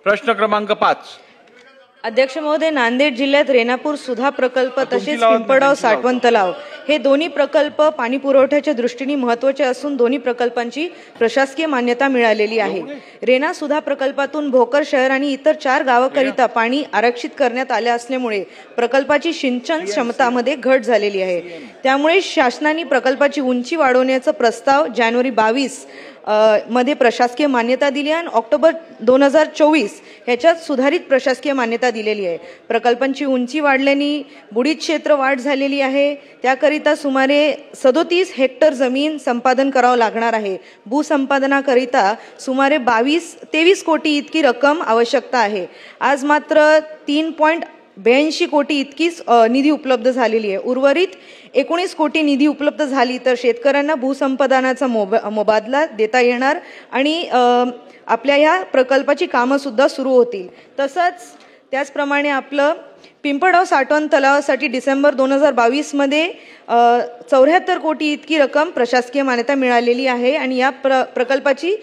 प्रश्न क्रमांक 5। अध्यक्ष महोदय, नांदेड जिल्ह्यात रेणापूर सुधा प्रकल्प तसेच पिंपळगाव साठवण तलाव हे दोन्ही प्रकल्प पाणी पुरवठ्याच्या दृष्टीने महत्त्वाचे असून दोन्ही प्रकल्पांची प्रशासकीय मान्यता मिळालेली आहे। रेणा सुधा प्रकल्पातून भोकर शहर आणि इतर 4 गावांकरिता पाणी आरक्षित करण्यात आले असल्यामुळे प्रकल्पाची सिंचन क्षमतामध्ये घट झालेली आहे। त्यामुळे शासनाने प्रकल्पाची उंची वाढवण्याचा प्रस्ताव जानेवारी 22 मध्ये प्रशासकीय मान्यता दिली आणि ऑक्टोबर 2024 ह्याच्यात सुधारित प्रशासकीय मान्यता दिलेली आहे। प्रकल्पांची उंची वाढल्याने बुडीत क्षेत्र वाढ झालेली आहे। त्याकरिता सुमारे 37 हेक्टर जमीन संपादन करावं लागणार आहे। भूसंपादनाकरिता सुमारे 23 कोटी इतकी रक्कम आवश्यकता आहे। आज मात्र 3.82 कोटी इतकीच निधी उपलब्ध झालेली आहे। उर्वरित 19 कोटी निधी उपलब्ध झाली तर शेतकऱ्यांना भूसंपादनाचा मोबदला देता येणार आणि आपल्या या प्रकल्पाची कामं सुद्धा सुरू होतील। तसंच त्याचप्रमाणे आपलं पिंपळगाव साठवण तलावासाठी डिसेंबर 2022 मध्ये 74 कोटी इतकी रक्कम प्रशासकीय मान्यता मिळालेली आहे आणि या प्रकल्पाची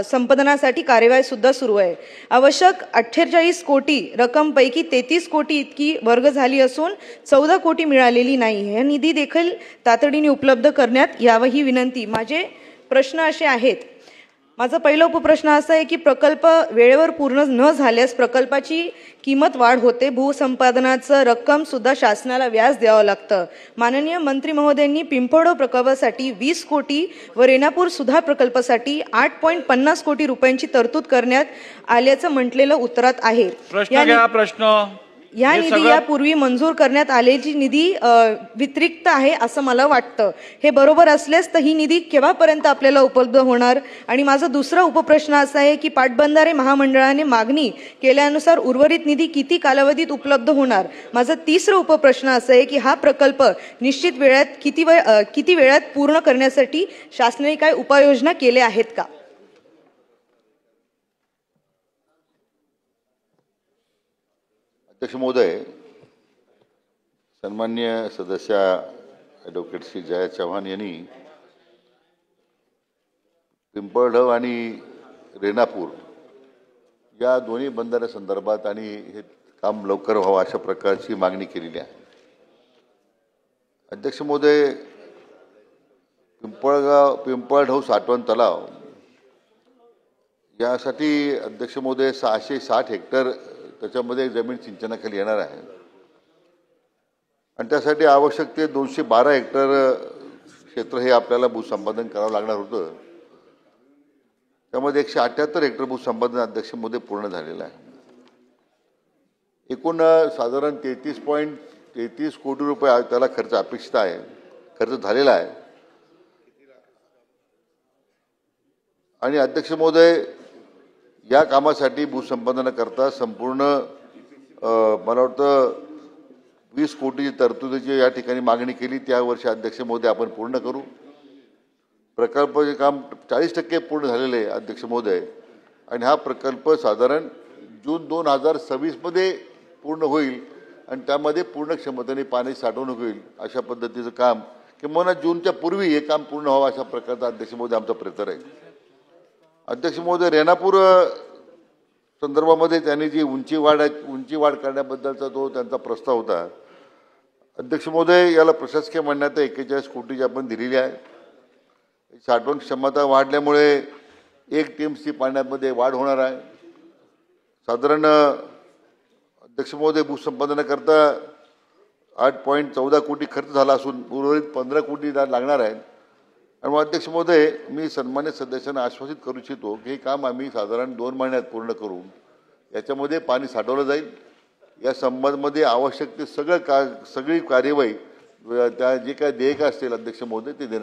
संपादनासाठी कार्यवाही सुद्धा सुरू आहे। आवश्यक 48 कोटी रक्कम पैकी 33 कोटी इतकी वर्ग झाली असून 14 कोटी मिळालेली नाही। हे निधी देखील तातडीने उपलब्ध करण्यात यावं ही विनंती। माझे प्रश्न असे आहेत। माझा पहिला उपप्रश्न असा आहे की प्रकल्प वेळेवर पूर्ण न झाल्यास प्रकल्पाची किंमत वाढ होते। भूसंपादनाचं रक्कम सुद्धा शासनाला व्याज द्यावं लागतं। माननीय मंत्री महोदयांनी पिंपळगाव प्रकल्पासाठी 20 कोटी व रेणापूर सुधा प्रकल्पासाठी 8.50 कोटी रुपयांची तरतूद करण्यात आल्याचं म्हटलेलं उत्तरात आहे। या निधी यापूर्वी मंजूर करण्यात आलेली निधी व्यतिरिक्त आहे असं मला वाटतं। हे बरोबर असल्यास तर ही निधी केव्हापर्यंत आपल्याला उपलब्ध होणार? आणि माझा दुसरा उपप्रश्न असा आहे की पाटबंधारे महामंडळाने मागणी केल्यानुसार उर्वरित निधी किती कालावधीत उपलब्ध होणार? माझा तिसरा उपप्रश्न असा आहे की हा प्रकल्प निश्चित वेळात किती वेळात पूर्ण करण्यासाठी शासनाने काय उपाययोजना केल्या आहेत का? अध्यक्ष महोदय, सन्मान्य सदस्य ॲडव्होकेट श्री जया चव्हाण यांनी पिंपळगाव आणि रेणापूर या दोन्ही बंदरासंदर्भात आणि हे काम लवकर व्हावं अशा प्रकारची मागणी केलेली आहे। अध्यक्ष महोदय, पिंपळगाव साठवण तलाव यासाठी अध्यक्ष महोदय 660 हेक्टर त्याच्यामध्ये जमीन सिंचनाखाली येणार आहे आणि त्यासाठी आवश्यक ते 212 हेक्टर क्षेत्र हे आपल्याला भूसंपादन करावं लागणार होतं। त्यामध्ये 178 हेक्टर भूसंपादन अध्यक्ष महोदय पूर्ण झालेलं आहे। एकूण साधारण 33 कोटी रुपये त्याला खर्च अपेक्षित आहे, खर्च झालेला आहे। आणि अध्यक्ष महोदय, या कामासाठी भूसंपादनाकरता संपूर्ण मला वाटतं 20 कोटीची तरतुदीची या ठिकाणी मागणी केली। त्या वर्षी अध्यक्ष महोदय आपण पूर्ण करू। प्रकल्पाचे काम 40% पूर्ण झालेले आहे अध्यक्ष महोदय आणि हा प्रकल्प साधारण जून 2026 मध्ये पूर्ण होईल आणि त्यामध्ये पूर्ण क्षमतेने पाणी साठवणूक होईल अशा पद्धतीचं काम किंवा जूनच्या पूर्वी हे काम पूर्ण व्हावं अशा प्रकारचा अध्यक्ष महोदय आमचा प्रयत्न आहे। अध्यक्ष महोदय, रेणापूर संदर्भामध्ये त्यांनी जी उंची वाढ करण्याबद्दलचा तो त्यांचा प्रस्ताव होता। अध्यक्ष महोदय, याला प्रशासकीय मान्यता 41 कोटीची आपण दिलेली आहे। साठवण क्षमता वाढल्यामुळे 1 टीएमसी पाण्यामध्ये वाढ होणार आहे। साधारण अध्यक्ष महोदय, भूसंपादनाकरता 8.14 कोटी खर्च झाला असून उर्वरित 15 कोटी लागणार आहे। आणि अध्यक्ष महोदय, मी सन्मान्य सदस्यांना आश्वासित करू इच्छितो की हे काम आम्ही साधारण 2 महिन्यात पूर्ण करू। याच्यामध्ये पाणी साठवलं जाईल। या संबंधामध्ये आवश्यक ते सगळी कार्यवाही त्या जे काय देयक असतील अध्यक्ष महोदय ते